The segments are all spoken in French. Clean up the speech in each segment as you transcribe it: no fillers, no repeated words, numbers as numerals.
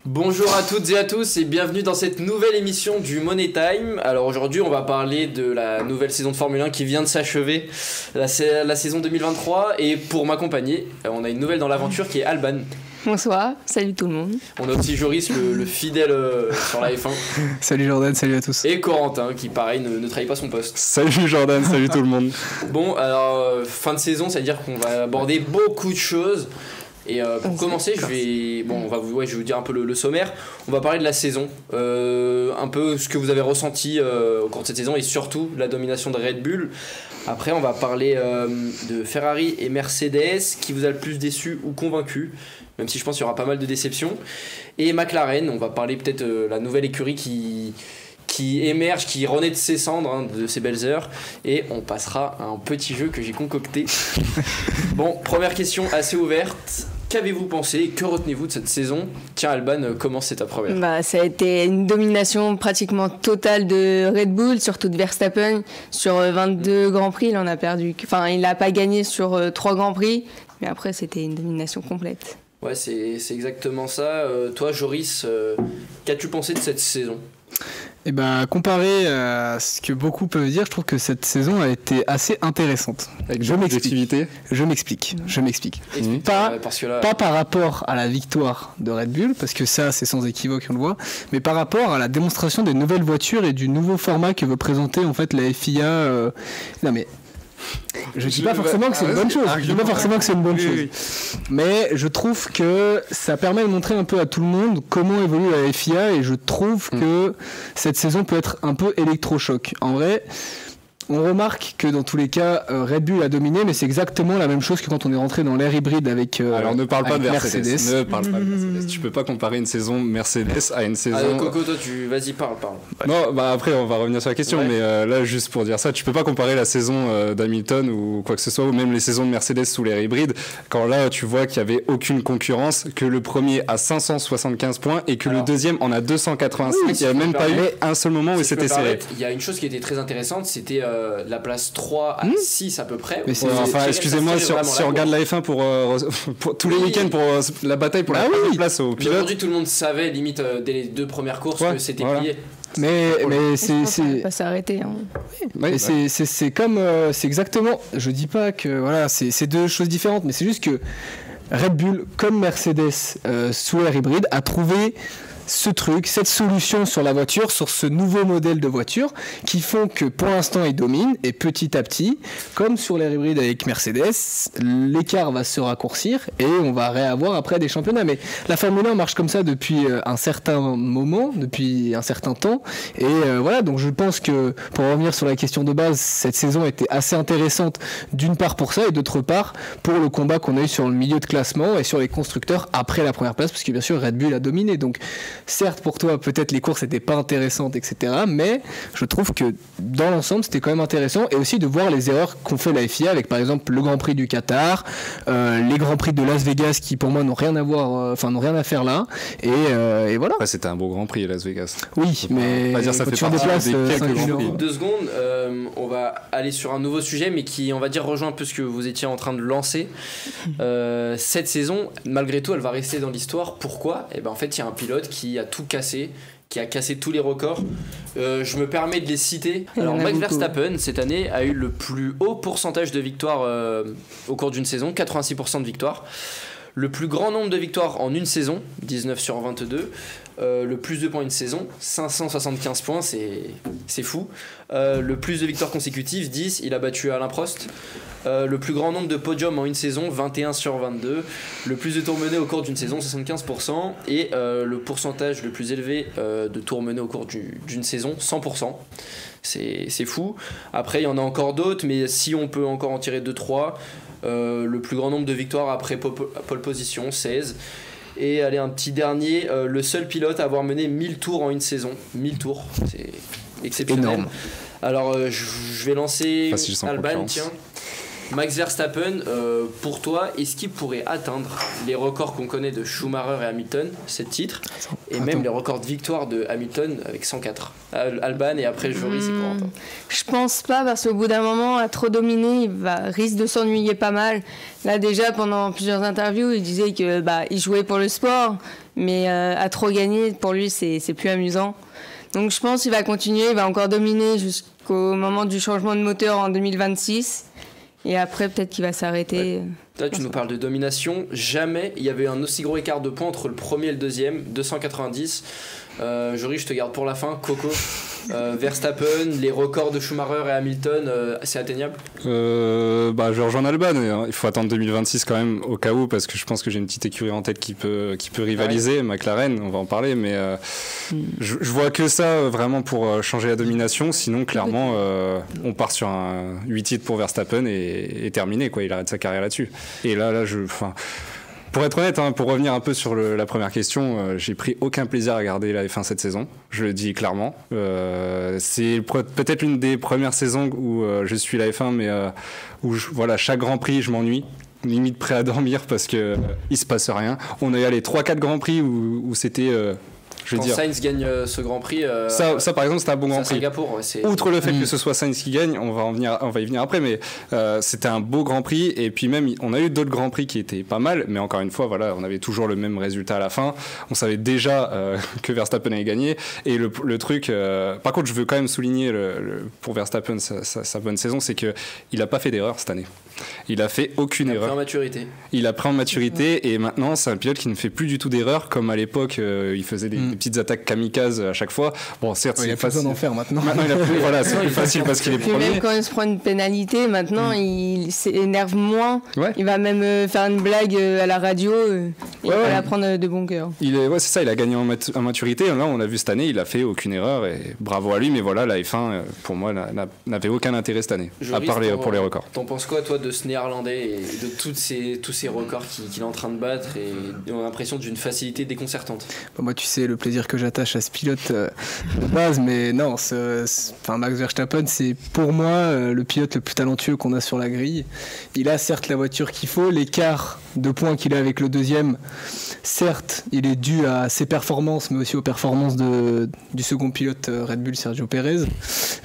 Bonjour à toutes et à tous et bienvenue dans cette nouvelle émission du Money Time. Alors aujourd'hui on va parler de la nouvelle saison de Formule 1 qui vient de s'achever, la saison 2023, et pour m'accompagner on a une nouvelle dans l'aventure qui est Alban. Bonsoir, salut tout le monde. On a aussi Joris, le fidèle sur la F1. Salut Jordan, salut à tous. Et Corentin qui pareil ne trahit pas son poste. Salut Jordan, salut tout le monde. Bon alors fin de saison, ça veut dire qu'on va aborder beaucoup de choses. Et pour commencer, je vais vous dire un peu le sommaire. On va parler de la saison, un peu ce que vous avez ressenti au cours de cette saison et surtout la domination de Red Bull. Après, on va parler de Ferrari et Mercedes, qui vous a le plus déçu ou convaincu, même si je pense qu'il y aura pas mal de déceptions. Et McLaren, on va parler peut-être de la nouvelle écurie qui émerge, qui renaît de ses cendres, de ses belles heures, et on passera à un petit jeu que j'ai concocté. Bon, première question assez ouverte. Qu'avez-vous pensé? Que retenez-vous de cette saison? Tiens Alban, commence, c'est ta première. Ça a été une domination pratiquement totale de Red Bull, surtout de Verstappen. Sur 22 Grands Prix, il en a perdu. Enfin, il n'a pas gagné sur 3 Grands Prix, mais après c'était une domination complète. Ouais, c'est exactement ça. Toi Joris, qu'as-tu pensé de cette saison? Et comparé à ce que beaucoup peuvent dire, je trouve que cette saison a été assez intéressante. Je m'explique. Pas par rapport à la victoire de Red Bull, parce que ça c'est sans équivoque, on le voit, mais par rapport à la démonstration des nouvelles voitures et du nouveau format que veut présenter en fait la FIA. Je dis pas forcément que c'est une bonne chose. Mais je trouve que ça permet de montrer un peu à tout le monde comment évolue la FIA, et je trouve que cette saison peut être un peu électrochoc. En vrai, on remarque que dans tous les cas, Red Bull a dominé, mais c'est exactement la même chose que quand on est rentré dans l'ère hybride avec Alors ne parle pas de Mercedes. Ne parle pas de Mercedes. Tu peux pas comparer une saison Mercedes à une saison... Coco, toi, vas-y, parle. Non, après on va revenir sur la question, mais là juste pour dire ça, tu peux pas comparer la saison d'Hamilton ou quoi que ce soit, ou même les saisons de Mercedes sous l'ère hybride, quand là tu vois qu'il y avait aucune concurrence, que le premier a 575 points et que le deuxième en a 285. Il n'y a même pas eu un seul moment où c'était serré. Il y a une chose qui était très intéressante, c'était la place 3 à 6 à peu près. Excusez-moi, si on regarde la F1 pour tous les week-ends pour la bataille pour la première place au pilote. Aujourd'hui tout le monde savait limite dès les 2 premières courses que c'était plié. Mais c'est pas s'arrêter. C'est comme c'est exactement. Je dis pas que c'est deux choses différentes, mais c'est juste que Red Bull comme Mercedes sous l'ère hybride a trouvé cette solution sur la voiture, sur ce nouveau modèle de voiture, qui font que pour l'instant ils dominent, et petit à petit, comme sur l'ère hybride avec Mercedes, l'écart va se raccourcir et on va réavoir après des championnats. Mais la Formule 1 marche comme ça depuis un certain moment, depuis un certain temps, et donc je pense que pour revenir sur la question de base, cette saison était assez intéressante, d'une part pour ça, et d'autre part pour le combat qu'on a eu sur le milieu de classement et sur les constructeurs après la première place, parce que bien sûr Red Bull a dominé. Donc certes, pour toi, peut-être les courses n'étaient pas intéressantes, etc. Mais je trouve que dans l'ensemble, c'était quand même intéressant. Et aussi de voir les erreurs qu'ont fait la FIA avec, par exemple, le Grand Prix du Qatar, les Grands Prix de Las Vegas qui, pour moi, n'ont rien à faire là. Et voilà. Ouais, c'était un beau Grand Prix, Las Vegas. Oui, mais on va dire ça fait partie des quelques Grands Prix. 2 secondes, on va aller sur un nouveau sujet, mais qui, on va dire, rejoint un peu ce que vous étiez en train de lancer. Cette saison, malgré tout, elle va rester dans l'histoire. Pourquoi ? En fait, il y a un pilote qui a tout cassé, qui a cassé tous les records. Je me permets de les citer. Alors Max Verstappen cette année a eu le plus haut pourcentage de victoires au cours d'une saison, 86% de victoires. Le plus grand nombre de victoires en une saison, 19 sur 22. Le plus de points une saison, 575 points, c'est fou. Le plus de victoires consécutives, 10, il a battu Alain Prost. Le plus grand nombre de podiums en une saison, 21 sur 22. Le plus de tours menés au cours d'une saison, 75%. Et le pourcentage le plus élevé de tours menés au cours d'une saison, 100%. C'est fou. Après, il y en a encore d'autres, mais si on peut encore en tirer 2-3. Le plus grand nombre de victoires après pole position, 16. Et allez, un petit dernier, le seul pilote à avoir mené 1000 tours en une saison. 1000 tours, c'est exceptionnel. Énorme. Alors je vais lancer Alban, tiens. Max Verstappen, pour toi, est-ce qu'il pourrait atteindre les records qu'on connaît de Schumacher et Hamilton, 7 titres, et même les records de victoire de Hamilton avec 104? Alban, et après Joris et Corentin. Je pense pas, parce qu'au bout d'un moment, à trop dominer, risque de s'ennuyer pas mal. Là déjà, pendant plusieurs interviews, il disait que il jouait pour le sport. Mais à trop gagner, pour lui, c'est plus amusant. Donc je pense qu'il va continuer, il va encore dominer jusqu'au moment du changement de moteur en 2026. Et après, peut-être qu'il va s'arrêter. Là, tu nous parles de domination. Jamais il y avait un aussi gros écart de points entre le premier et le deuxième, 290. Jory, je te garde pour la fin. Coco, Verstappen, les records de Schumacher et Hamilton, c'est atteignable? Je rejoins Alban. Il faut attendre 2026 quand même au cas où, parce que je pense que j'ai une petite écurie en tête qui peut rivaliser, McLaren, on va en parler, mais je vois que ça vraiment pour changer la domination. Sinon, clairement, on part sur un 8 titres pour Verstappen et terminé, quoi. Il arrête sa carrière là-dessus. Et là, pour être honnête, pour revenir un peu sur la première question, j'ai pris aucun plaisir à regarder la F1 cette saison, je le dis clairement. C'est peut-être l'une des premières saisons où je suis la F1, mais où chaque Grand Prix, je m'ennuie. Limite prêt à dormir parce que il se passe rien. On a eu les 3-4 Grands Prix où c'était... Quand Sainz gagne ce Grand Prix, ça par exemple c'était un bon Grand Prix. Singapour, outre le fait que ce soit Sainz qui gagne, on va y venir après, mais c'était un beau Grand Prix. Et puis même on a eu d'autres Grands Prix qui étaient pas mal, mais encore une fois on avait toujours le même résultat à la fin. On savait déjà que Verstappen allait gagner. Et le truc, par contre je veux quand même souligner pour Verstappen sa bonne saison, c'est que il a pas fait d'erreur cette année. Il a fait aucune erreur. Il a pris en maturité et maintenant c'est un pilote qui ne fait plus du tout d'erreur comme à l'époque il faisait des petites attaques kamikazes à chaque fois. Bon certes il a pas besoin d'en faire maintenant. C'est plus facile parce qu'il est premier. Même quand il se prend une pénalité maintenant il s'énerve moins. Il va même faire une blague à la radio et il va la prendre de bon cœur. C'est ça, il a gagné en maturité. Là on a vu cette année il a fait aucune erreur et bravo à lui, mais voilà, la F1 pour moi n'avait aucun intérêt cette année à part pour les records. T'en penses quoi toi de ce néerlandais et de tous ces records qu'il est en train de battre, et on a l'impression d'une facilité déconcertante? Moi tu sais le plaisir que j'attache à ce pilote de base, mais non, Max Verstappen c'est pour moi le pilote le plus talentueux qu'on a sur la grille. Il a certes la voiture qu'il faut, l'écart de points qu'il a avec le deuxième, certes il est dû à ses performances mais aussi aux performances du second pilote Red Bull, Sergio Pérez,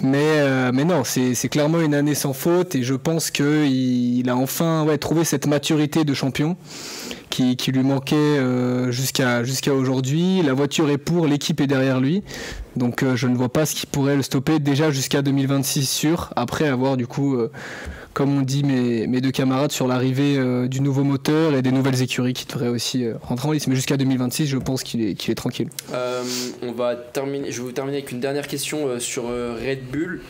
mais non, c'est clairement une année sans faute et je pense qu'il a enfin trouvé cette maturité de champion qui lui manquait jusqu'à aujourd'hui. La voiture est pour, l'équipe est derrière lui, donc je ne vois pas ce qui pourrait le stopper déjà jusqu'à 2026 sûr, après avoir du coup comme on dit mes deux camarades, sur l'arrivée du nouveau moteur et des nouvelles écuries qui devraient aussi rentrer en lice, mais jusqu'à 2026 je pense qu'il est tranquille. Je vais vous terminer avec une dernière question sur Red Bull.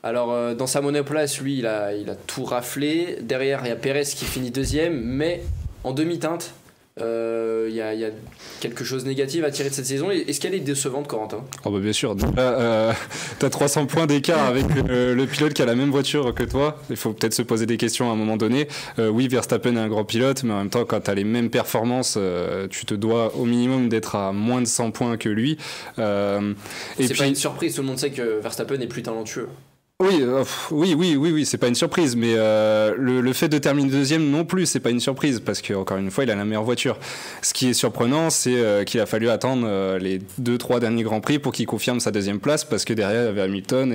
Alors dans sa monoplace, lui il a tout raflé. Derrière il y a Pérez qui finit deuxième, mais en demi-teinte. Il y a quelque chose de négatif à tirer de cette saison. Est-ce qu'elle est décevante, Corentin? Bien sûr. T'as 300 points d'écart avec le pilote qui a la même voiture que toi. Il faut peut-être se poser des questions à un moment donné. Oui, Verstappen est un grand pilote, mais en même temps, quand t'as les mêmes performances, tu te dois au minimum d'être à moins de 100 points que lui. C'est pas une surprise, tout le monde sait que Verstappen est plus talentueux. Oui, c'est pas une surprise, mais le fait de terminer deuxième non plus, c'est pas une surprise, parce que encore une fois, il a la meilleure voiture. Ce qui est surprenant, c'est qu'il a fallu attendre les 2-3 derniers Grands Prix pour qu'il confirme sa deuxième place, parce que derrière, il y avait Hamilton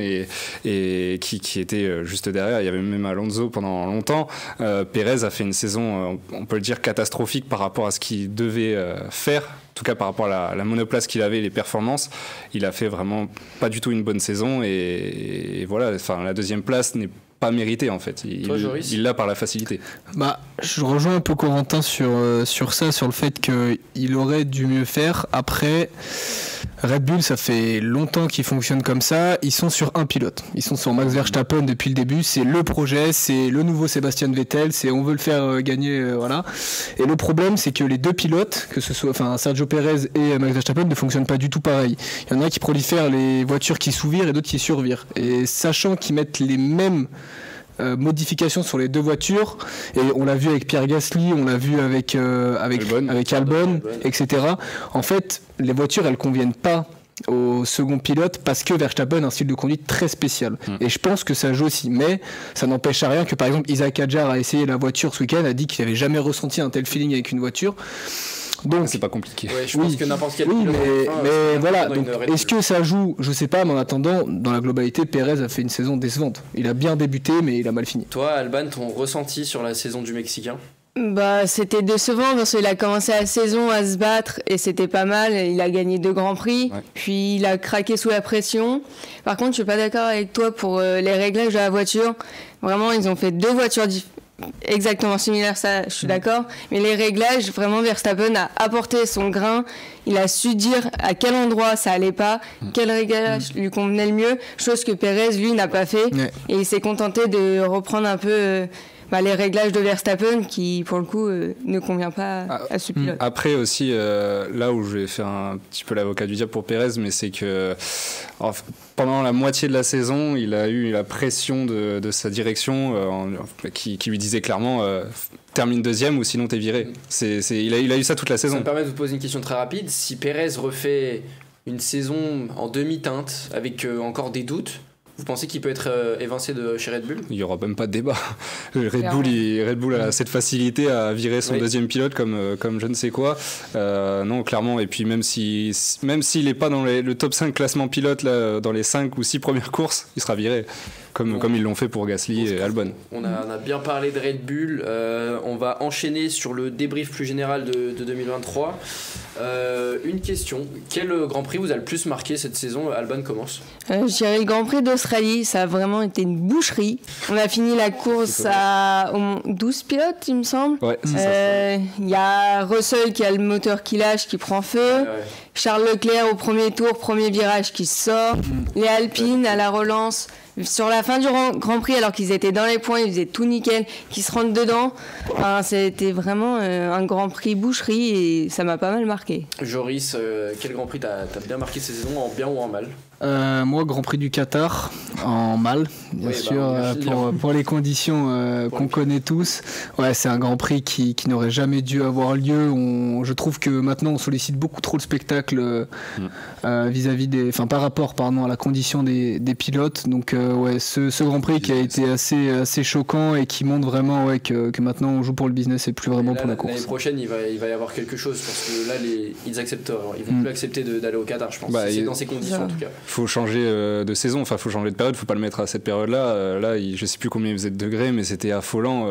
et qui était juste derrière. Il y avait même Alonso pendant longtemps. Pérez a fait une saison, on peut le dire, catastrophique par rapport à ce qu'il devait faire. En tout cas par rapport à la monoplace qu'il avait, les performances, il a fait vraiment pas du tout une bonne saison et voilà, la deuxième place n'est pas méritée en fait. Il l'a par la facilité. Je rejoins un peu Corentin sur ça, sur le fait qu'il aurait dû mieux faire. Après, Red Bull, ça fait longtemps qu'ils fonctionnent comme ça. Ils sont sur un pilote. Ils sont sur Max Verstappen depuis le début. C'est le projet, c'est le nouveau Sébastien Vettel. On veut le faire gagner, voilà. Et le problème, c'est que les deux pilotes, que ce soit Sergio Pérez et Max Verstappen, ne fonctionnent pas du tout pareil. Il y en a qui prolifèrent les voitures qui sous-virent et d'autres qui survirent. Et sachant qu'ils mettent les mêmes modifications sur les deux voitures, et on l'a vu avec Pierre Gasly, on l'a vu avec Albon, etc. En fait, les voitures elles conviennent pas au second pilote parce que Verstappen a un style de conduite très spécial. Et je pense que ça joue aussi, mais ça n'empêche à rien que par exemple Isaac Hadjar a essayé la voiture ce week-end, a dit qu'il n'avait jamais ressenti un tel feeling avec une voiture. Donc c'est pas compliqué. Ouais, je pense que n'importe quel pilote. Mais voilà. Donc, est-ce que ça joue? Je sais pas. Mais en attendant, dans la globalité, Pérez a fait une saison décevante. Il a bien débuté, mais il a mal fini. Toi, Alban, ton ressenti sur la saison du Mexicain? Bah, c'était décevant parce qu'il a commencé la saison à se battre et c'était pas mal. Il a gagné 2 grands prix, puis il a craqué sous la pression. Par contre, je suis pas d'accord avec toi pour les réglages de la voiture. Vraiment, ils ont fait 2 voitures exactement similaires, ça, je suis d'accord. Mais les réglages, vraiment, Verstappen a apporté son grain. Il a su dire à quel endroit ça allait pas, quel réglage lui convenait le mieux, chose que Pérez, lui, n'a pas fait. Et il s'est contenté de reprendre un peu... les réglages de Verstappen qui, pour le coup, ne convient pas à ce pilote. Après aussi, là où je vais faire un petit peu l'avocat du diable pour Pérez, mais c'est que pendant la moitié de la saison, il a eu la pression de sa direction qui lui disait clairement termine 2e ou sinon t'es viré. Il a eu ça toute la saison. Ça me permet de vous poser une question très rapide. Si Pérez refait une saison en demi-teinte avec encore des doutes, vous pensez qu'il peut être évincé de chez Red Bull ? Il n'y aura même pas de débat. Red Bull a cette facilité à virer son 2e pilote comme je ne sais quoi. Non, clairement. Et puis même s'il n'est pas dans le top 5 classement pilote là, dans les 5 ou 6 premières courses, il sera viré. Comme ils l'ont fait pour Gasly et Albon. On a bien parlé de Red Bull. On va enchaîner sur le débrief plus général de 2023. Une question. Quel Grand Prix vous a le plus marqué cette saison ? Albon commence. Je dirais le Grand Prix d'Australie. Ça a vraiment été une boucherie. On a fini la course à 12 pilotes, il me semble. Ouais, c'est ça. Il y a Russell qui a le moteur qui lâche, qui prend feu. Ouais. Charles Leclerc au premier tour, premier virage qui sort. Les Alpines à la relance. Sur la fin du Grand Prix, alors qu'ils étaient dans les points, ils faisaient tout nickel, qu'ils se rentrent dedans. Enfin, c'était vraiment un Grand Prix boucherie et ça m'a pas mal marqué. Joris, quel Grand Prix t'as bien marqué cette saison, en bien ou en mal ? Moi, Grand Prix du Qatar, en mal, bien sûr, pour les conditions qu'on connaît tous. Ouais, c'est un Grand Prix qui n'aurait jamais dû avoir lieu. Je trouve que maintenant, on sollicite beaucoup trop le spectacle vis-à-vis par rapport à la condition des pilotes. Donc, ce Grand Prix qui a été assez choquant et qui montre vraiment que maintenant, on joue pour le business et plus vraiment pour la course. L'année prochaine, il va y avoir quelque chose parce que là, ils vont plus accepter d'aller au Qatar, je pense. C'est dans ces conditions, en tout cas. Faut changer de saison, enfin faut changer de période, faut pas le mettre à cette période-là. Là, je sais plus combien il faisait de degrés, mais c'était affolant.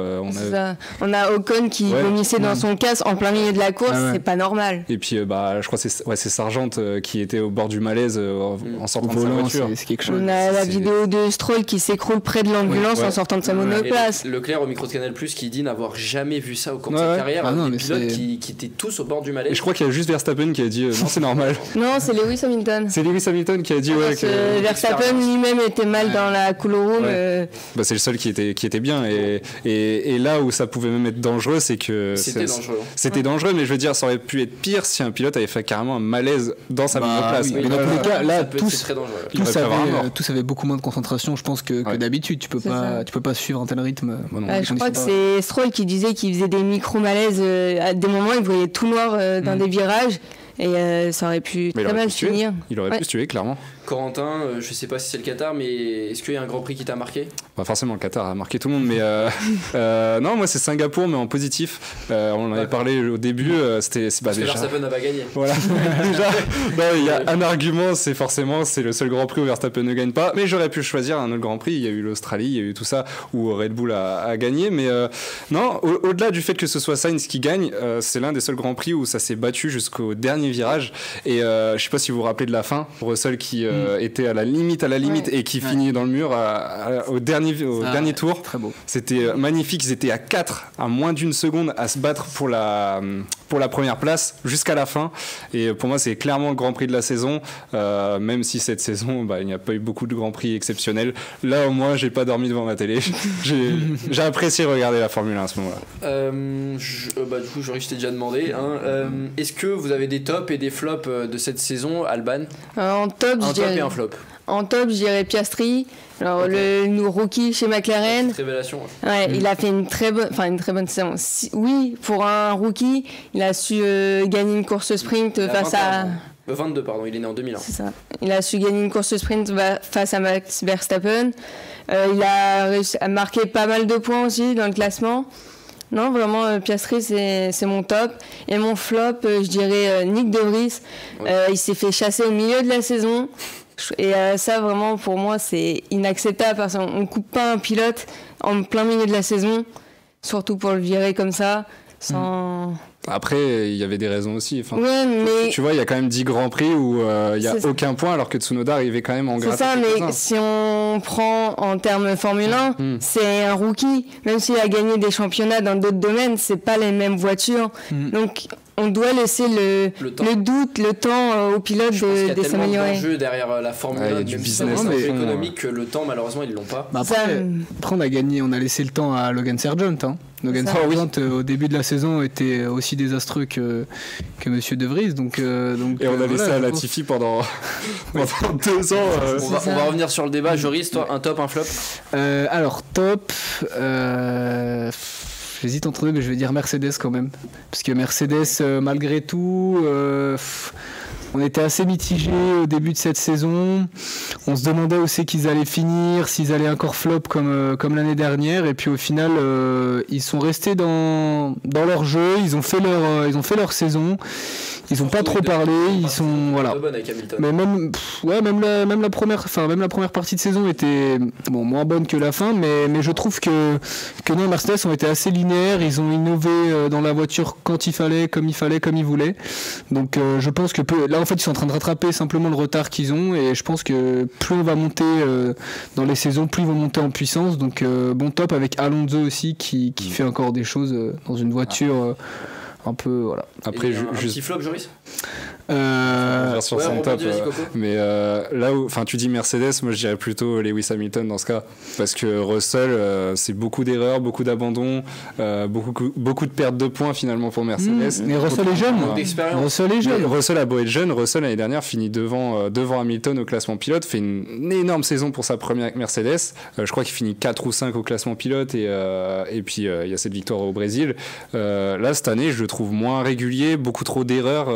On a Ocon qui vomissait dans son casque en plein milieu de la course, c'est pas normal. Et puis, je crois que c'est Sargent qui était au bord du malaise en sortant de sa voiture. C'est quelque chose. On a la vidéo de Stroll qui s'écroule près de l'ambulance en sortant de sa monoplace. Leclerc au micro de Canal+, qui dit n'avoir jamais vu ça au cours de sa carrière. Des pilotes qui étaient tous au bord du malaise. Et je crois qu'il y a juste Verstappen qui a dit non, c'est normal. Non, c'est Lewis Hamilton. C'est Lewis Hamilton qui a dit Verstappen lui-même était mal dans la couleur room. C'est le seul qui était bien et là où ça pouvait même être dangereux, c'est que c'était dangereux, mais je veux dire, ça aurait pu être pire si un pilote avait fait carrément un malaise dans sa monoplace. Mais dans tous les cas, là, tous avaient beaucoup moins de concentration, je pense, que d'habitude. Tu peux pas suivre un tel rythme. Je crois que c'est Stroll qui disait qu'il faisait des micro-malaises. À des moments, il voyait tout noir dans des virages. Et ça aurait pu très mal finir. Il aurait pu se tuer, clairement. Corentin, je sais pas si c'est le Qatar, mais est-ce qu'il y a un Grand Prix qui t'a marqué ? Pas forcément, le Qatar a marqué tout le monde, mais non, moi c'est Singapour, mais en positif. On en avait parlé au début. Parce que Verstappen n'a pas gagné. Voilà. Déjà, il y a un argument, c'est le seul Grand Prix où Verstappen ne gagne pas. Mais j'aurais pu choisir un autre Grand Prix. Il y a eu l'Australie, il y a eu tout ça où Red Bull a gagné. Mais non, au-delà du fait que ce soit Sainz qui gagne, c'est l'un des seuls Grands Prix où ça s'est battu jusqu'au dernier virage. Et je sais pas si vous vous rappelez de la fin, Russell qui était à la limite et qui finit dans le mur au dernier tour. Très beau. C'était magnifique. Ils étaient à moins d'une seconde à se battre pour la première place jusqu'à la fin. Et pour moi, c'est clairement le Grand Prix de la saison. Même si cette saison, il n'y a pas eu beaucoup de Grands Prix exceptionnels. Là, au moins, j'ai pas dormi devant ma télé. J'ai apprécié regarder la Formule 1 à ce moment-là. Du coup, je t'ai déjà demandé. Est-ce que vous avez des tops et des flops de cette saison, Alban ? En top, et un flop. En top, je dirais Piastri. Alors, le rookie chez McLaren. Cette révélation. Il a fait une très bonne saison. Oui, pour un rookie, il a su gagner une course sprint face à... 22, pardon, il est né en 2001. C'est ça. Il a su gagner une course sprint face à Max Verstappen. Il a réussi à marquer pas mal de points aussi dans le classement. Non, vraiment, Piastri, c'est mon top. Et mon flop, je dirais Nick De Vries. Il s'est fait chasser au milieu de la saison. Et ça, vraiment, pour moi, c'est inacceptable parce qu'on ne coupe pas un pilote en plein milieu de la saison. surtout pour le virer comme ça, sans... Après, il y avait des raisons aussi. Enfin, ouais, mais... Tu vois, il y a quand même 10 Grands Prix où il n'y a aucun point, alors que Tsunoda arrivait quand même en gratte. C'est ça, mais si on prend en termes Formule 1, c'est un rookie. Même s'il a gagné des championnats dans d'autres domaines, c'est pas les mêmes voitures. Donc, on doit laisser le doute, le temps aux pilotes de s'améliorer. Il y a tellement d'enjeux derrière la Formule 1, il y a du business économique que le temps, malheureusement, ils l'ont pas. Bah après, on a laissé le temps à Logan Sargent. Logan Sargent, au début de la saison, était aussi désastreux que Monsieur De Vries. Donc, et on a laissé à Latifi pendant 2 ans. On va revenir sur le débat. Joris, toi, un top, un flop alors, top... J'hésite entre deux, mais je vais dire Mercedes quand même. Parce que Mercedes, malgré tout, on était assez mitigés au début de cette saison. On se demandait où c'est qu'ils allaient finir, s'ils allaient encore flop comme l'année dernière. Et puis au final, ils sont restés dans leur jeu, ils ont fait leur saison. Ils ont pas trop parlé, ils sont voilà. Mais même la première partie de saison était moins bonne que la fin, mais je trouve que non, Mercedes ont été assez linéaires, ils ont innové dans la voiture quand il fallait, comme ils voulaient. Donc je pense que là en fait ils sont en train de rattraper simplement le retard qu'ils ont, et je pense que plus on va monter dans les saisons, plus ils vont monter en puissance. Donc bon top avec Alonso aussi qui fait encore des choses dans une voiture. Un peu voilà. Après un petit flop, Joris. Sur son top, mais là où, enfin, tu dis Mercedes, moi je dirais plutôt Lewis Hamilton dans ce cas, parce que Russell, c'est beaucoup d'erreurs, beaucoup d'abandons, beaucoup de pertes de points finalement pour Mercedes. Mais Russell est jeune. Russell a beau être jeune, Russell l'année dernière finit devant Hamilton au classement pilote, fait une énorme saison pour sa première avec Mercedes. Je crois qu'il finit 4 ou 5 au classement pilote, et puis il y a cette victoire au Brésil. Là cette année, je le trouve moins régulier, beaucoup trop d'erreurs.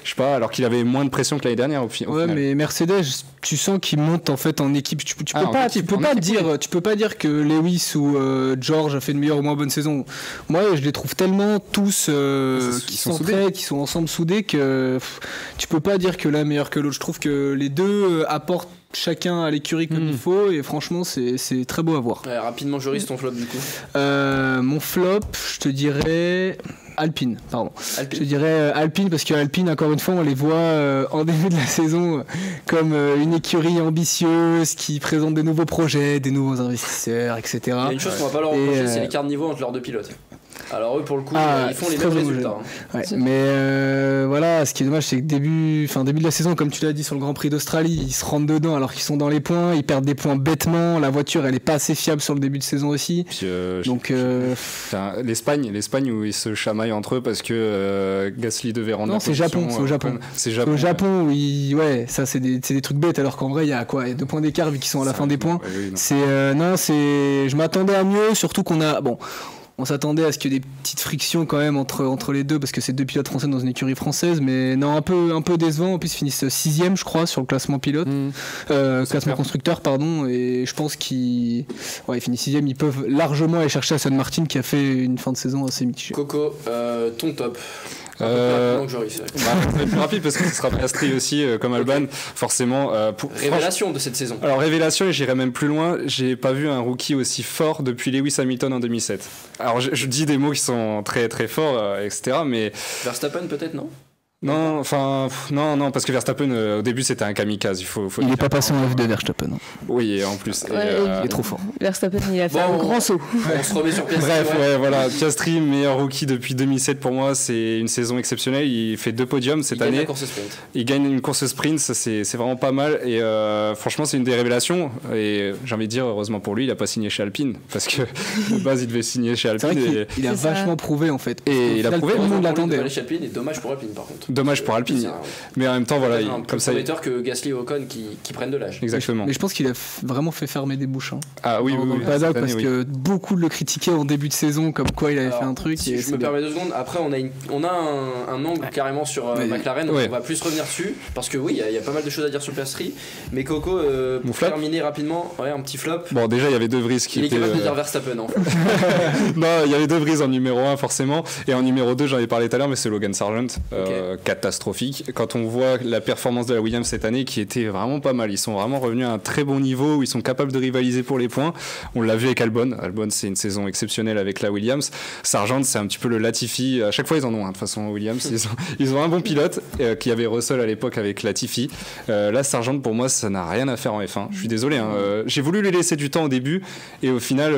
Je sais pas, alors qu'il avait moins de pression que l'année dernière au final. Mais Mercedes, tu sens qu'il monte en fait en équipe. Tu peux pas dire que Lewis ou George a fait une meilleure ou moins bonne saison. Moi, je les trouve tellement tous qui s'entraident, qui sont ensemble soudés que tu peux pas dire que l'un est meilleur que l'autre. Je trouve que les deux apportent chacun à l'écurie comme il faut, et franchement c'est très beau à voir. Rapidement, Joris, ton flop du coup. Mon flop, je te dirais Alpine. Je te dirais Alpine, parce que Alpine, encore une fois, on les voit en début de la saison comme une écurie ambitieuse qui présente des nouveaux projets, des nouveaux investisseurs, etc. Il y a une chose qu'on va pas leur reprocher, c'est l'écart de niveau entre leurs deux pilotes. Alors eux, pour le coup, ils font les mêmes résultats. Ouais, mais voilà, ce qui est dommage, c'est que début de la saison, comme tu l'as dit sur le Grand Prix d'Australie, ils se rentrent dedans alors qu'ils sont dans les points, ils perdent des points bêtement, la voiture elle est pas assez fiable sur le début de saison aussi. Puis, donc l'Espagne où ils se chamaillent entre eux parce que Gasly devait rendre. Non, c'est au Japon. C'est au Japon où ça c'est des trucs bêtes, alors qu'en vrai il y a 2 points d'écart vu qu'ils sont à la fin des points. Je m'attendais à mieux, surtout on s'attendait à ce qu'il y ait des petites frictions quand même entre les deux, parce que c'est 2 pilotes français dans une écurie française, mais non, un peu décevant. En plus, ils finissent 6e, je crois, sur le classement pilote, classement constructeur, pardon, et je pense qu'ils finissent 6e. Ils peuvent largement aller chercher Aston Martin qui a fait une fin de saison assez mitigée. Coco, ton top. Plus rapide parce que ce sera Piastri aussi comme Alban, forcément. Révélation de cette saison. Alors révélation, et j'irai même plus loin, j'ai pas vu un rookie aussi fort depuis Lewis Hamilton en 2007. Alors je dis des mots qui sont très très forts, etc. Mais Verstappen peut-être, non? Non, parce que Verstappen au début c'était un kamikaze. Il n'est pas passé en F2 Verstappen. Oui, en plus. Il est trop fort. Verstappen, il a fait un grand saut. On se remet sur Piastri. Bref, voilà. Piastri, meilleur rookie depuis 2007 pour moi. C'est une saison exceptionnelle. Il fait 2 podiums cette année. Il gagne la course sprint. Il gagne une course sprint, ça c'est vraiment pas mal. Et franchement, c'est une des révélations. Et j'ai envie de dire, heureusement pour lui, il n'a pas signé chez Alpine. Parce que de base, il devait signer chez Alpine. C'est vrai qu'il a vachement prouvé en fait. Et il a prouvé, tout le monde l'attendait. Chez Alpine, et dommage pour Alpine par contre. Dommage pour Alpine. Mais en même temps, voilà. Comme ça. C'est que Gasly et Ocon qui prennent de l'âge. Exactement. Mais je pense qu'il a vraiment fait fermer des bouches. Ah oui, dans le paddock, parce que beaucoup le critiquaient en début de saison, comme quoi il avait fait un truc. Si je me permets 2 secondes, après on a un angle carrément sur McLaren, donc on va plus revenir dessus, parce que oui, il y a pas mal de choses à dire sur Piastri. Mais Coco, pour terminer rapidement, un petit flop. Bon, déjà, il y avait De Vries qui était... Il est capable de dire Verstappen, en fait. Non, il y avait De Vries en numéro 1, forcément. Et en numéro 2, j'en ai parlé tout à l'heure, mais c'est Logan Sargent, catastrophique. Quand on voit la performance de la Williams cette année, qui était vraiment pas mal, ils sont vraiment revenus à un très bon niveau où ils sont capables de rivaliser pour les points. On l'a vu avec Albon. Albon, c'est une saison exceptionnelle avec la Williams. Sargent, c'est un petit peu le Latifi. À chaque fois, ils en ont de toute façon, Williams. Ils ont un bon pilote qui avait Russell à l'époque avec Latifi. Là, Sargent, pour moi, ça n'a rien à faire en F1. Je suis désolé. J'ai voulu lui laisser du temps au début et au final,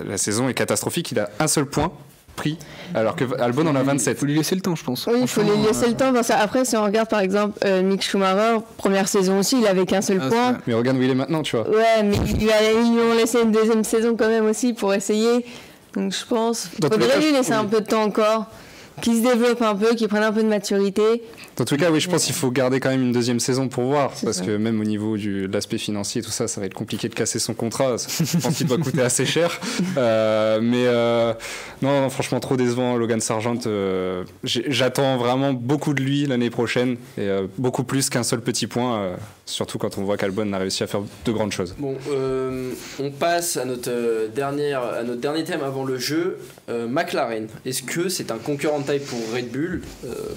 la saison est catastrophique. Il a un seul point pris, alors que Albon en a 27. Il faut lui laisser le temps, je pense. Oui, il faut lui laisser le temps. Parce après, si on regarde par exemple Mick Schumacher, première saison aussi, il avait qu'un seul point. Mais regarde où il est maintenant, tu vois. Ouais, mais ils lui ont laissé une deuxième saison quand même aussi pour essayer. Donc je pense qu'il faudrait lui laisser un peu de temps encore, qu'il se développe un peu, qu'il prenne un peu de maturité. Dans tous les cas, oui, je pense qu'il faut garder quand même une deuxième saison pour voir, parce ça. que même au niveau de l'aspect financier, tout ça, ça va être compliqué de casser son contrat. Je pense qu'il doit coûter assez cher. Non, franchement, trop décevant, Logan Sargent. J'attends vraiment beaucoup de lui l'année prochaine, et beaucoup plus qu'un seul petit point, surtout quand on voit qu'Albon a réussi à faire de grandes choses. Bon, on passe à notre dernier thème avant le jeu. McLaren, est-ce que c'est un concurrent de taille pour Red Bull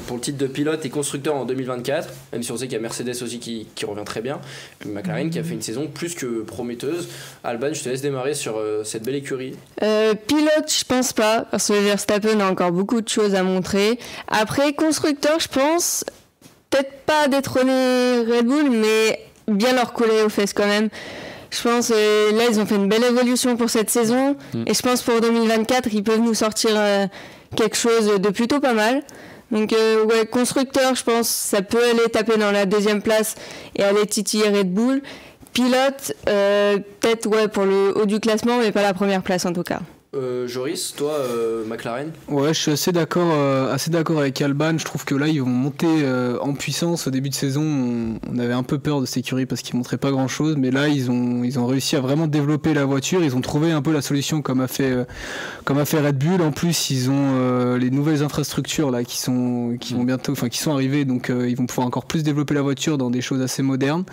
pour le titre de pilote et constructeur en 2024, même si on sait qu'il y a Mercedes aussi qui revient très bien. McLaren qui a fait une saison plus que prometteuse. Alban, je te laisse démarrer sur cette belle écurie. Pilote, je pense pas, parce que Verstappen a encore beaucoup de choses à montrer. Après, constructeur, je pense peut-être pas détrôner Red Bull, mais bien leur coller aux fesses quand même. Je pense là ils ont fait une belle évolution pour cette saison et je pense pour 2024 ils peuvent nous sortir quelque chose de plutôt pas mal. Donc ouais, constructeur, je pense ça peut aller taper dans la deuxième place et aller titiller Red Bull. Pilote, peut-être ouais pour le haut du classement mais pas la première place en tout cas. Joris, toi, McLaren? Ouais, je suis assez d'accord avec Alban. Je trouve que là, ils vont monter en puissance. Au début de saison, on avait un peu peur de cette écurie parce qu'ils montraient pas grand-chose, mais là, ils ont réussi à vraiment développer la voiture. Ils ont trouvé un peu la solution comme a fait Red Bull. En plus, ils ont les nouvelles infrastructures là qui sont arrivées, donc ils vont pouvoir encore plus développer la voiture dans des choses assez modernes.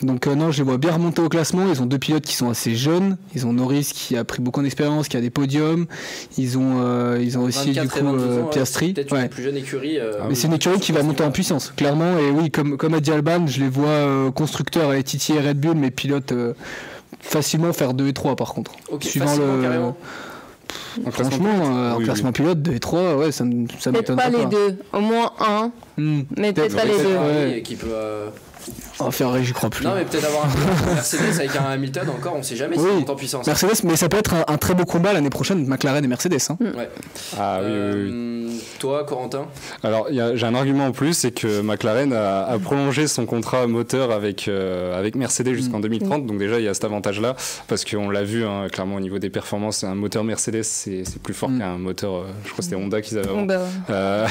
Donc non, je les vois bien remonter au classement. Ils ont deux pilotes qui sont assez jeunes. Ils ont Norris qui a pris beaucoup d'expérience, qui a des podiums. Ils ont aussi du coup Piastri. Peut-être une plus jeune écurie. Mais c'est une écurie qui va monter en puissance, clairement. Et oui, comme a dit Alban, je les vois constructeurs aller titiller Red Bull, mais pilotes facilement faire 2 et 3 par contre. Ok, suivant carrément. Franchement, en classement pilote, 2 et 3, ouais, ça peut-être m'étonnerait pas les deux, au moins un, mais peut-être pas les deux. Ouais. Qui peut. Ferrari, j'y crois plus. Non, mais peut-être avoir un Mercedes avec un Hamilton encore, on sait jamais s'il monte en puissance. Mercedes, mais ça peut être un très beau combat l'année prochaine, McLaren et Mercedes. Hein. Ouais. Ah oui. Toi, Corentin? Alors, j'ai un argument en plus, c'est que McLaren a prolongé son contrat moteur avec Mercedes jusqu'en 2030. Donc déjà, il y a cet avantage-là, parce qu'on l'a vu, hein, clairement, au niveau des performances, un moteur Mercedes, c'est plus fort qu'un moteur, je crois que c'était Honda qu'ils avaient avant.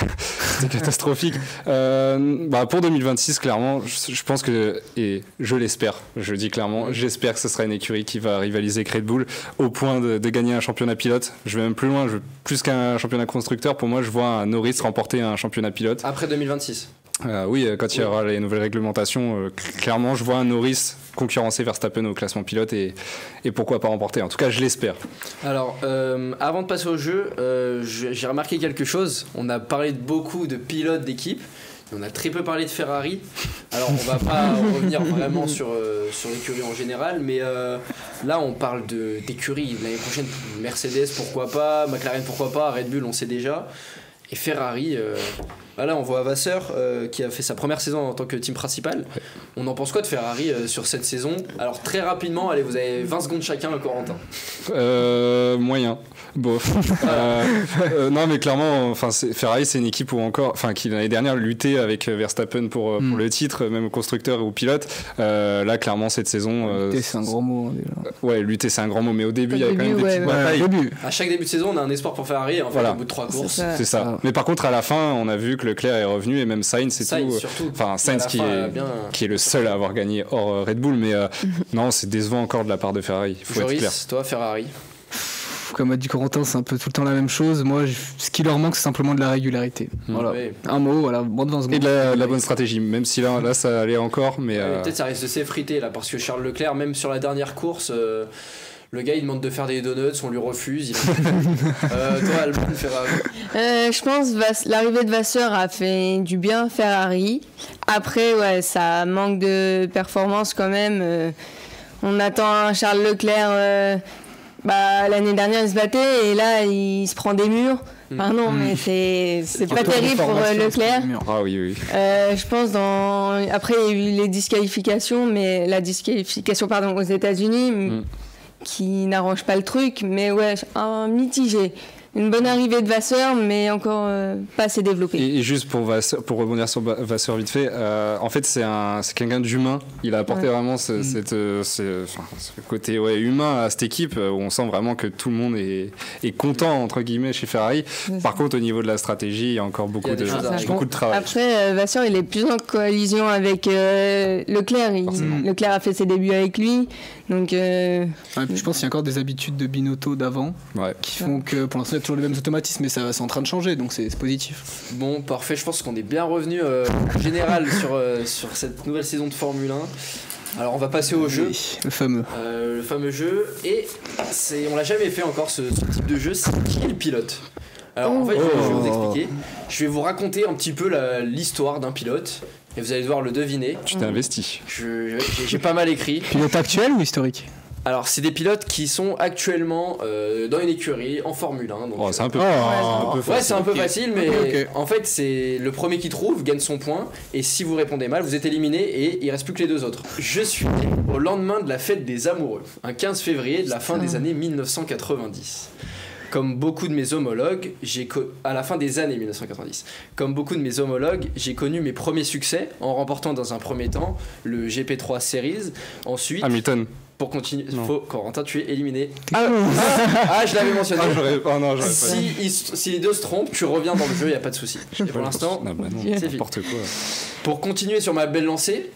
C'est catastrophique. Pour 2026, clairement, je pense que, et je l'espère, je dis clairement, j'espère que ce sera une écurie qui va rivaliser avec Red Bull au point de gagner un championnat pilote. Je vais même plus loin, plus qu'un championnat constructeur. Pour moi, je vois un Norris remporter un championnat pilote. Après 2026. Oui, quand il y aura les nouvelles réglementations, clairement, je vois un Norris concurrencer Verstappen au classement pilote et pourquoi pas remporter. En tout cas, je l'espère. Alors, avant de passer au jeu, j'ai remarqué quelque chose. On a parlé beaucoup de pilotes d'équipe. On a très peu parlé de Ferrari. Alors on va pas revenir vraiment sur l'écurie en général, mais là on parle d'écurie. L'année prochaine, Mercedes pourquoi pas, McLaren pourquoi pas, Red Bull on sait déjà. Et Ferrari, là on voit Vasseur qui a fait sa première saison en tant que team principal. Ouais. On en pense quoi de Ferrari sur cette saison? Alors très rapidement, allez, vous avez 20 secondes chacun, Corentin. Moyen. Bof. Non mais clairement, Ferrari c'est une équipe qui l'année dernière luttait avec Verstappen pour le titre, même au constructeur et au pilote. Là clairement cette saison. Lutter c'est un grand mot. Déjà. Ouais, lutter c'est un grand mot, mais au début il y avait quand même des petites batailles. À chaque début de saison, on a un espoir pour Ferrari. Et en fait, au bout de 3 courses, c'est ça. Mais par contre à la fin, on a vu que Leclerc est revenu et même Sainz surtout. Enfin Sainz qui est le seul à avoir gagné hors Red Bull, mais non, c'est décevant encore de la part de Ferrari. Il faut être clair. Toi, Ferrari. Comme a dit Corentin, c'est un peu tout le temps la même chose. Moi, ce qui leur manque, c'est simplement de la régularité. Voilà. Oui. Un mot, voilà, moins de 20 secondes. Et de la bonne stratégie, même si là ça allait encore. Mais peut-être ça risque de s'effriter là, parce que Charles Leclerc, même sur la dernière course, Le gars il demande de faire des donuts, on lui refuse. Toi Albon, Ferrari. Je pense l'arrivée de Vasseur a fait du bien à Ferrari. Après, ouais, ça manque de performance quand même. On attend un Charles Leclerc. L'année dernière, il se battait et là, il se prend des murs. Enfin, non, mais c'est pas terrible pour Leclerc. Ah oui. Je pense après, il y a eu les disqualifications, mais la disqualification aux États-Unis qui n'arrange pas le truc. Mais ouais, un mitigé. Une bonne arrivée de Vasseur, mais encore pas assez développée. Et juste pour rebondir sur Vasseur vite fait, en fait c'est quelqu'un d'humain. Il a apporté vraiment ce côté humain à cette équipe où on sent vraiment que tout le monde est content entre guillemets chez Ferrari. Par contre au niveau de la stratégie, il y a encore beaucoup de travail. Après Vasseur il est plus en coalition avec Leclerc. Leclerc a fait ses débuts avec lui. Donc, je pense qu'il y a encore des habitudes de Binotto d'avant qui font que pour l'instant il y a toujours les mêmes automatismes, mais c'est en train de changer, donc c'est positif. Bon, parfait, je pense qu'on est bien revenu en général sur cette nouvelle saison de Formule 1. Alors on va passer au jeu. Le fameux. Le fameux jeu, et on l'a jamais fait encore ce type de jeu, c'est qui est le pilote. Alors en fait je vais vous expliquer, je vais vous raconter un petit peu l'histoire d'un pilote. Et vous allez devoir le deviner. Tu t'es investi. J'ai pas mal écrit. Pilote actuel ou historique ? Alors, c'est des pilotes qui sont actuellement dans une écurie en Formule 1. Donc, c'est un peu facile. Ouais, c'est un peu facile, mais en fait, c'est le premier qui trouve gagne son point. Et si vous répondez mal, vous êtes éliminé et il reste plus que les deux autres. Je suis né au lendemain de la fête des amoureux, un 15 février de la fin des années 1990. Comme beaucoup de mes homologues, à la fin des années 1990, comme beaucoup de mes homologues, j'ai connu mes premiers succès en remportant dans un premier temps le GP3 Series. Ensuite, Hamilton. Pour continuer, Corentin, tu es éliminé. Je l'avais mentionné. Si les deux se trompent, tu reviens dans le jeu, y a pas de souci. Et pour l'instant, c'est n'importe quoi. Pour continuer sur ma belle lancée,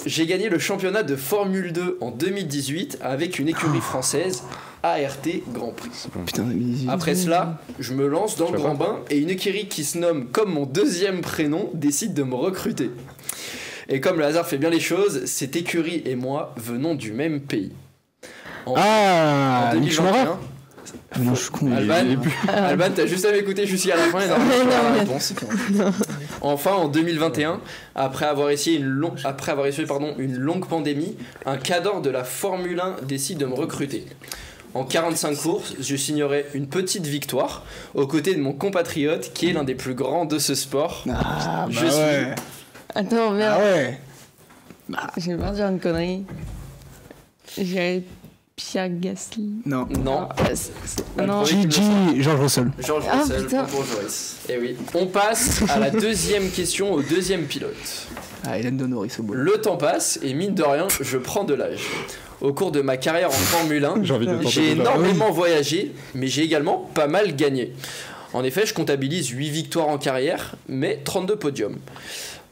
j'ai gagné le championnat de Formule 2 en 2018 avec une écurie française, ART Grand Prix. Putain, après cela, je me lance dans le grand bain et une écurie qui se nomme comme mon deuxième prénom décide de me recruter. Et comme le hasard fait bien les choses, cette écurie et moi venons du même pays. En 2021, non, je suis con. Alban, t'as juste à m'écouter jusqu'à la fin et la réponse. Enfin, en 2021, après avoir essayé une longue pandémie, un cadre de la Formule 1 décide de me recruter. En 45 courses, je signerai une petite victoire aux côtés de mon compatriote qui est l'un des plus grands de ce sport. Attends, merde. J'ai peur de dire une connerie. J'ai Pierre Gasly. Non. Gigi, George Russell. George Russell, pour Joris. Et oui. On passe à la deuxième question, au deuxième pilote. Hélène de Norris au bout. Le temps passe et mine de rien, je prends de l'âge. Au cours de ma carrière en Formule 1, j'ai énormément voyagé, mais j'ai également pas mal gagné. En effet, je comptabilise 8 victoires en carrière, mais 32 podiums.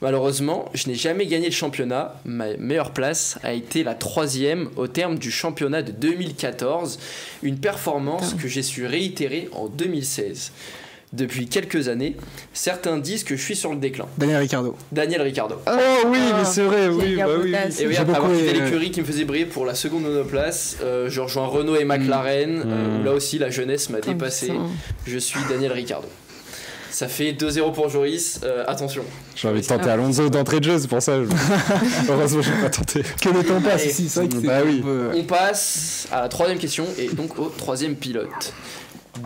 Malheureusement, je n'ai jamais gagné le championnat. Ma meilleure place a été la 3e au terme du championnat de 2014, une performance que j'ai su réitérer en 2016. Depuis quelques années, certains disent que je suis sur le déclin. Daniel Ricciardo. Oh oui, mais c'est vrai, oui. Et oui, après avoir quitté l'écurie qui me faisait briller pour la seconde monoplace, je rejoins Renault et McLaren, où là aussi la jeunesse m'a dépassé. Je suis Daniel Ricciardo. Ça fait 2-0 pour Joris, attention. J'ai envie de tenter Alonso d'entrée de jeu, c'est pour ça. Heureusement, je n'ai pas tenté. Que le temps passe ici, c'est vrai que c'est On passe à la 3e question et donc au 3e pilote.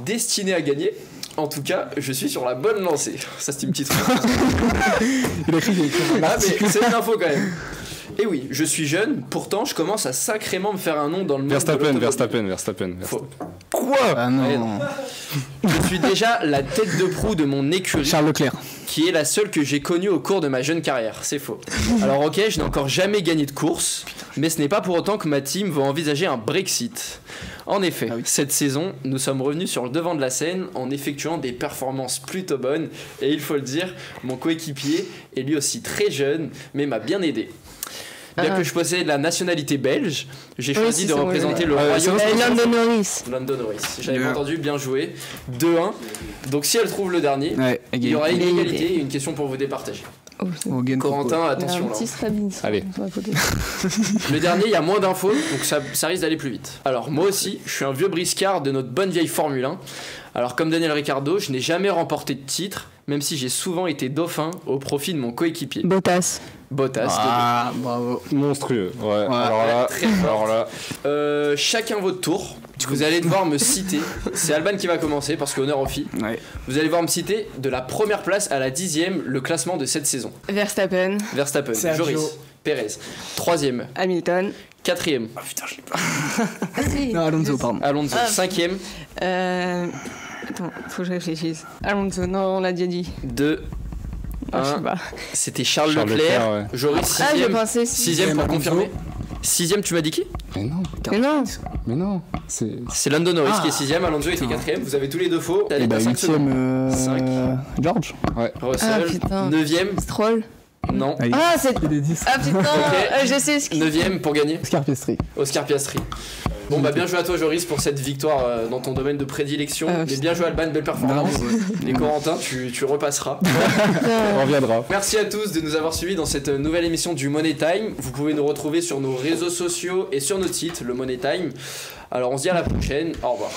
Destiné à gagner, en tout cas, je suis sur la bonne lancée. Ça, c'est une petite Il a écrit mais c'est une info quand même. Et oui, je suis jeune, pourtant je commence à sacrément me faire un nom dans le monde Verstappen. Quoi ? Ah non. Je suis déjà la tête de proue de mon écurie. Charles Leclerc. Qui est la seule que j'ai connue au cours de ma jeune carrière. C'est faux. Alors ok, je n'ai encore jamais gagné de course, mais ce n'est pas pour autant que ma team va envisager un Brexit. En effet, cette saison, nous sommes revenus sur le devant de la scène en effectuant des performances plutôt bonnes, et il faut le dire, mon coéquipier est lui aussi très jeune, mais m'a bien aidé. Bien que je possède la nationalité belge, j'ai choisi de représenter le royaume. Lando Norris. J'avais pas entendu, bien joué. 2-1. Donc si elle trouve le dernier, il y aura une égalité et une question pour vous départager. Oh, Au Gain Corentin, il y a attention un là. petit Strabins. Allez. sur la photo. Le dernier, il y a moins d'infos, donc ça risque d'aller plus vite. Alors moi aussi, je suis un vieux briscard de notre bonne vieille Formule 1. Alors comme Daniel Ricciardo, je n'ai jamais remporté de titre, même si j'ai souvent été dauphin au profit de mon coéquipier. Bottas. Bottas. Ah, bravo. Monstrueux. Ouais. Alors là, très fort. alors là. Chacun votre tour. Vous allez devoir me citer. C'est Alban qui va commencer parce qu'honneur aux filles. Ouais. Vous allez devoir me citer de la première place à la 10e le classement de cette saison. Verstappen. Verstappen, Sergio. Joris, Perez. 3e, Hamilton. 4e, Ah putain, je l'ai pas. Ah, si. Non, Alonso, pardon. Alonso. Ah. 5e, Attends, faut que je réfléchisse. Alonso, non, on l'a déjà dit. 2, Ah, je sais 1. pas. C'était Charles Charles Leclerc. Leclerc, ouais. Joris, Ah, j'ai 6e. pensé. 6e pour Alonso. confirmer. 6e, tu m'as dit qui? Mais non. Mais non. Mais non. C'est. C'est Lando Norris Ah. qui est 6e, Alonso était 4e. Vous avez tous les deux faux. Allez, Et bah, t'as 5 secondes. 8ème, George. Russell. Ah, putain. 9e, Stroll. non. Allez. Ah, c'est. Il est 10. Ah putain, je sais ce qui. 9e pour gagner. Oscar Piastri. Oscar Piastri. Bon bah bien joué à toi Joris pour cette victoire dans ton domaine de prédilection. Ah, Mais bien joué Alban, belle performance. Et Corentin, tu repasseras. On reviendra. Merci à tous de nous avoir suivis dans cette nouvelle émission du Money Time. Vous pouvez nous retrouver sur nos réseaux sociaux et sur notre site, le Money Time. Alors on se dit à la prochaine, au revoir.